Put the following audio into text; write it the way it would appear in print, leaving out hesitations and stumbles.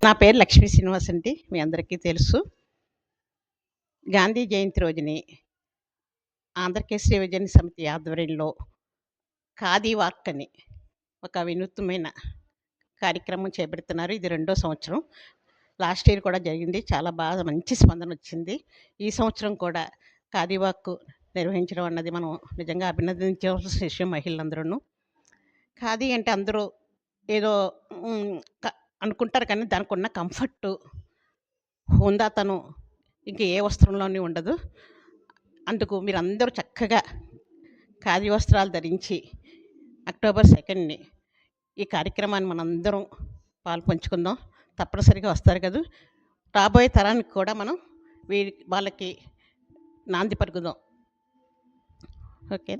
నా పేరు లక్ష్మీ శ్రీనివాస్ అండి. మీ అందరికీ తెలుసు. గాంధీ జయంతి రోజుని ఆంధ్రకేసరి విభజన సమితి ఆధ్వర్యంలో ఖాదీ వాక్ అని ఒక వినూత్నమైన కార్యక్రమం చేపడుతున్నారు. ఇది రెండో సంవత్సరం. లాస్ట్ ఇయర్ కూడా జరిగింది. చాలా బాగా మంచి స్పందన వచ్చింది. ఈ సంవత్సరం కూడా ఖాదీ వాక్ నిర్వహించడం అన్నది మనం నిజంగా అభినందించవలసిన విషయం. మహిళలందరూ ఖాదీ అంటే అందరూ ఏదో అనుకుంటారు, కానీ దానికి ఉన్న కంఫర్టు, హుందాతనం ఇంక ఏ వస్త్రంలోని ఉండదు. అందుకు మీరందరూ చక్కగా ఖాదీ వస్త్రాలు ధరించి అక్టోబర్ 2ని ఈ కార్యక్రమాన్ని మనందరం పాలుపంచుకుందాం. తప్పనిసరిగా వస్తారు కదా. రాబోయే తరానికి కూడా మనం వాళ్ళకి నాంది పలుకుదాం. ఓకే.